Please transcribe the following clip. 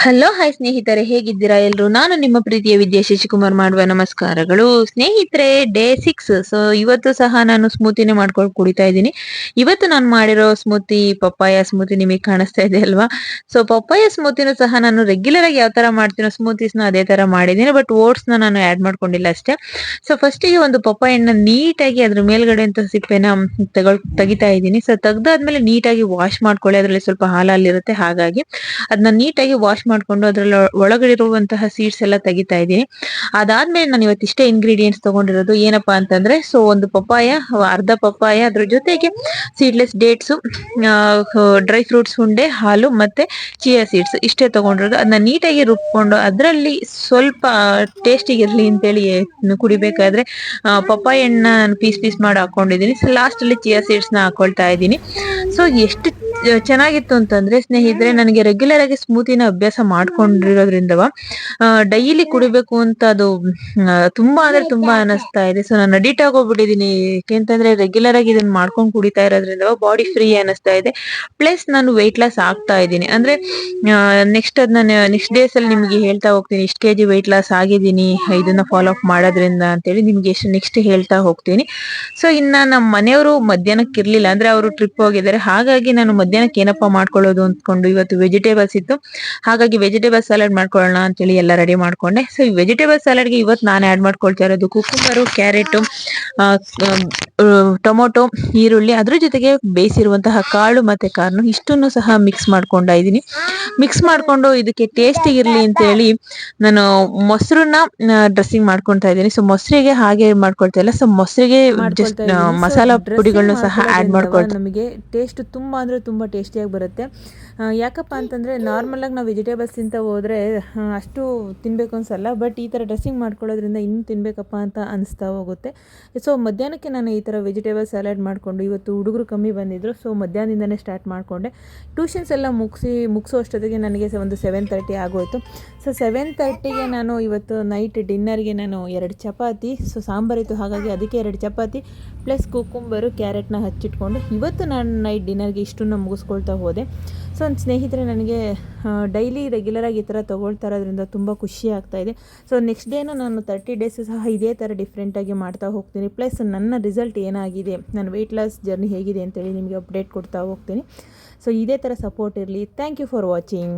Hello hi ಸ್ನೇಹಿತರೆ, ಹೇಗಿದ್ದೀರಾ ಎಲ್ರು? ನಾನು ನಿಮ್ಮ ಪ್ರೀತಿಯ ವಿದ್ಯಾ ಶಶಿಕುಮಾರ್ ಮಾಡುವ ನಮಸ್ಕಾರಗಳು. ಸ್ನೇಹಿತರೆ, ಡೇ 6. ಸೊ ಇವತ್ತು ಸಹ ನಾನು ಸ್ಮೂತಿನೇ ಮಾಡ್ಕೊಂಡು ಕುಡಿತಾ ಇದ್ದೀನಿ. ಇವತ್ತು ನಾನು ಮಾಡಿರೋ ಸ್ಮೂತಿ ಪಪ್ಪಾಯ ಸ್ಮೂತಿ ನಿಮಗೆ ಕಾಣಿಸ್ತಾ ಇದೆ ಅಲ್ವಾ? ಸೊ ಪಪ್ಪಾಯ ಸ್ಮೂತಿನೂ ಸಹ ನಾನು ರೆಗ್ಯುಲರ್ ಆಗಿ ಯಾವ ತರ ಮಾಡ್ತೀನೋ ಸ್ಮೂತೀಸ್ನ ಅದೇ ತರ ಮಾಡಿದ್ದೀನಿ. ಬಟ್ ಓಟ್ಸ್ನ ನಾನು ಆಡ್ ಮಾಡ್ಕೊಂಡಿಲ್ಲ ಅಷ್ಟೇ. ಸೊ ಫಸ್ಟಿಗೆ ಒಂದು ಪಪ್ಪಾಯನ್ನ ನೀಟಾಗಿ ಅದ್ರ ಮೇಲ್ಗಡೆ ಅಂತ ಸಿಪ್ಪೆನ ತೆಗಿತಾ ಇದ್ದೀನಿ. ಸೊ ತೆಗ್ದಾದ್ಮೇಲೆ ನೀಟಾಗಿ ವಾಶ್ ಮಾಡ್ಕೊಳ್ಳಿ, ಅದರಲ್ಲಿ ಸ್ವಲ್ಪ ಹಾಲಲ್ಲಿರುತ್ತೆ, ಹಾಗಾಗಿ ಅದನ್ನ ನೀಟಾಗಿ ವಾಶ್ ಮಾಡ್ಕೊಂಡು ಅದ್ರಲ್ಲಿ ಒಳಗಡೆ ಇರುವಂತಹ ಸೀಡ್ಸ್ ಎಲ್ಲ ತೆಗಿತಾ ಇದ್ದೀನಿ. ಅದಾದ್ಮೇಲೆ ನಾನು ಇವತ್ತಿಷ್ಟೇ ಇಂಗ್ರೀಡಿಯೆಂಟ್ಸ್ ತಗೊಂಡಿರೋದು. ಏನಪ್ಪಾ ಅಂತಂದ್ರೆ, ಸೊ ಒಂದು ಪಪ್ಪಾಯ, ಅರ್ಧ ಪಪ್ಪಾಯ, ಅದ್ರ ಜೊತೆಗೆ ಸೀಡ್ಲೆಸ್ ಡೇಟ್ಸ್, ಡ್ರೈ ಫ್ರೂಟ್ಸ್ ಉಂಡೆ, ಹಾಲು ಮತ್ತೆ ಚಿಯಾ ಸೀಡ್ಸ್ ಇಷ್ಟೇ ತಗೊಂಡಿರೋದು. ಅದನ್ನ ನೀಟಾಗಿ ರುಬ್ಕೊಂಡು ಅದರಲ್ಲಿ ಸ್ವಲ್ಪ ಟೇಸ್ಟಿಗೆ ಇರ್ಲಿ ಅಂತೇಳಿ ಕುಡಿಬೇಕಾದ್ರೆ ಪಪ್ಪಾಯ ಹಣ್ಣನ್ನ ನಾನು ಪೀಸ್ ಪೀಸ್ ಮಾಡಿ ಹಾಕೊಂಡಿದ್ದೀನಿ. ಲಾಸ್ಟ್ ಅಲ್ಲಿ ಚಿಯಾ ಸೀಡ್ಸ್ ನ ಹಾಕೊಳ್ತಾ ಇದ್ದೀನಿ. ಸೊ ಎಷ್ಟು ಚೆನ್ನಾಗಿತ್ತು ಅಂತಂದ್ರೆ ಸ್ನೇಹಿತರೆ, ನನಗೆ ರೆಗ್ಯುಲರ್ ಆಗಿ ಸ್ಮೂತಿನ ಅಭ್ಯಾಸ ಮಾಡ್ಕೊಂಡಿರೋದ್ರಿಂದವ ಡೈಲಿ ಕುಡಿಬೇಕು ಅಂತ ಅದು ತುಂಬಾ ಅಂದ್ರೆ ತುಂಬಾ ಅನಿಸ್ತಾ ಇದೆ. ಸೊ ನಾನು ಅಡಿಕ್ಟ್ ಆಗೋಗ್ಬಿಟ್ಟಿದೀನಿ. ಯಾಕೆಂತಂದ್ರೆ ರೆಗ್ಯುಲರ್ ಆಗಿ ಇದನ್ನ ಮಾಡ್ಕೊಂಡು ಕುಡಿತಾ ಇರೋದ್ರಿಂದ ಬಾಡಿ ಫ್ರೀ ಅನಿಸ್ತಾ ಇದೆ. ಪ್ಲಸ್ ನಾನು ವೆಯ್ಟ್ ಲಾಸ್ ಆಗ್ತಾ ಇದ್ದೀನಿ. ಅಂದ್ರೆ ನೆಕ್ಸ್ಟ್ ನೆಕ್ಸ್ಟ್ ಡೇಸ್ ಅಲ್ಲಿ ನಿಮ್ಗೆ ಹೇಳ್ತಾ ಹೋಗ್ತೀನಿ ಇಷ್ಟು ಕೆಜಿ ವೆಯ್ಟ್ ಲಾಸ್ ಆಗಿದ್ದೀನಿ ಇದನ್ನ ಫಾಲೋ ಅಪ್ ಮಾಡೋದ್ರಿಂದ ಅಂತೇಳಿ ನಿಮ್ಗೆ ಎಷ್ಟು ನೆಕ್ಸ್ಟ್ ಹೇಳ್ತಾ ಹೋಗ್ತೀನಿ. ಸೊ ಇನ್ನ ನಮ್ಮ ಮನೆಯವರು ಮಧ್ಯಾಹ್ನಕ್ಕೆ ಇರ್ಲಿಲ್ಲ, ಅಂದ್ರೆ ಅವರು ಟ್ರಿಪ್ ಹೋಗಿದ್ದಾರೆ. ಹಾಗಾಗಿ ನಾನು ಮಧ್ಯಾಹ್ನಕ್ಕೆ ಏನಪ್ಪಾ ಮಾಡ್ಕೊಳ್ಳೋದು ಅಂದ್ಕೊಂಡು ಇವತ್ತು ವೆಜಿಟೇಬಲ್ಸ್ ಇತ್ತು, ಹಾಗಾಗಿ ವೆಜಿಟೇಬಲ್ ಸಲಾಡ್ ಮಾಡ್ಕೊಳ್ಳೋಣ ಅಂತೇಳಿ ಎಲ್ಲ ರೆಡಿ ಮಾಡ್ಕೊಂಡೆ. ಸೊ ಈ ವೆಜಿಟೇಬಲ್ ಸಲಾಡ್ಗೆ ಇವತ್ತು ನಾನು ಆಡ್ ಮಾಡ್ಕೊಳ್ತಾ ಇರೋದು ಕುಕುಂಬರು, ಕ್ಯಾರೆಟು, ಟೊಮೊಟೊ, ಈರುಳ್ಳಿ, ಅದ್ರ ಜೊತೆಗೆ ಬೇಯಿಸಿರುವಂತಹ ಕಾಳು ಮತ್ತೆ ಕಾರ್ನು ಇಷ್ಟನ್ನು ಸಹ ಮಿಕ್ಸ್ ಮಾಡ್ಕೊಂಡ ಇದ್ದೀನಿ. ಮಿಕ್ಸ್ ಮಾಡ್ಕೊಂಡು ಇದಕ್ಕೆ ಟೇಸ್ಟ್ ಇರ್ಲಿ ಅಂತ ಹೇಳಿ ನಾನು ಮೊಸರನ್ನ ಡ್ರೆಸ್ಸಿಂಗ್ ಮಾಡ್ಕೊಳ್ತಾ ಇದ್ದೀನಿ. ಸೊ ಮೊಸರಿಗೆ ಹಾಗೆ ಮಾಡ್ಕೊಳ್ತಾ ಇಲ್ಲ, ಸೊ ಮೊಸರಿಗೆ ಜಸ್ಟ್ ಮಸಾಲಾ ಪುಡಿಗಳನ್ನು ಸಹ ಆಡ್ ಮಾಡ್ಕೊಳ್ತಾ ನಮಗೆ ಟೇಸ್ಟ್ ತುಂಬ ಅಂದರೆ ತುಂಬ ಟೇಸ್ಟಿಯಾಗಿ ಬರುತ್ತೆ. ಯಾಕಪ್ಪ ಅಂತಂದರೆ ನಾರ್ಮಲಾಗಿ ನಾವು ವೆಜಿಟೇಬಲ್ಸ್ ತಿಂತ ಹೋದರೆ ಅಷ್ಟು ತಿನ್ನಬೇಕು ಅನಿಸಲ್ಲ. ಬಟ್ ಈ ಥರ ಡ್ರೆಸ್ಸಿಂಗ್ ಮಾಡ್ಕೊಳ್ಳೋದ್ರಿಂದ ಇನ್ನೂ ತಿನ್ನಬೇಕಪ್ಪ ಅಂತ ಅನಿಸ್ತಾ ಹೋಗುತ್ತೆ. ಸೊ ಮಧ್ಯಾಹ್ನಕ್ಕೆ ನಾನು ಈ ಥರ ವೆಜಿಟೇಬಲ್ ಸಲಾಡ್ ಮಾಡಿಕೊಂಡು, ಇವತ್ತು ಹುಡುಗರು ಕಮ್ಮಿ ಬಂದಿದ್ದರು, ಸೊ ಮಧ್ಯಾಹ್ನದಿಂದನೇ ಸ್ಟಾರ್ಟ್ ಮಾಡಿಕೊಂಡೆ. ಟ್ಯೂಷನ್ಸ್ ಎಲ್ಲ ಮುಗಿಸೋ ಅಷ್ಟೊತ್ತಿಗೆ ನನಗೆ ಒಂದು 7:30 ಆಗೋಯಿತು. ಸೊ 7:30ಗೆ ನಾನು ಇವತ್ತು ನೈಟ್ ಡಿನ್ನರ್ಗೆ ನಾನು 2 ಚಪಾತಿ, ಸೊ ಸಾಂಬಾರಿತ್ತು ಹಾಗಾಗಿ ಅದಕ್ಕೆ 2 ಚಪಾತಿ ಪ್ಲಸ್ ಕುಕುಂಬರು, ಕ್ಯಾರೆಟ್ನ ಹಚ್ಚಿಟ್ಕೊಂಡು ಇವತ್ತು ನಾನು ನೈಟ್ ಡಿನ್ನರ್ಗೆ ಇಷ್ಟನ್ನು ಮುಗಿಸ್ಕೊಳ್ತಾ ಹೋದೆ. ಸೊ ಒಂದು ಸ್ನೇಹಿತರೆ, ನನಗೆ ಡೈಲಿ ರೆಗ್ಯುಲರಾಗಿ ಈ ಥರ ತೊಗೊಳ್ತಾ ಇರೋದ್ರಿಂದ ತುಂಬ ಖುಷಿ ಆಗ್ತಾಯಿದೆ. ಸೊ ನೆಕ್ಸ್ಟ್ ಡೇನೂ ನಾನು 30 ಡೇಸ್ ಸಹ ಇದೇ ಥರ ಡಿಫ್ರೆಂಟಾಗಿ ಮಾಡ್ತಾ ಹೋಗ್ತೀನಿ. ಪ್ಲಸ್ ನನ್ನ ರಿಸಲ್ಟ್ ಏನಾಗಿದೆ, ನನ್ನ ವೆಯ್ಟ್ ಲಾಸ್ ಜರ್ನಿ ಹೇಗಿದೆ ಅಂತೇಳಿ ನಿಮಗೆ ಅಪ್ಡೇಟ್ ಕೊಡ್ತಾ ಹೋಗ್ತೀನಿ. ಸೊ ಇದೇ ಥರ ಸಪೋರ್ಟ್ ಇರಲಿ. Thank you for watching.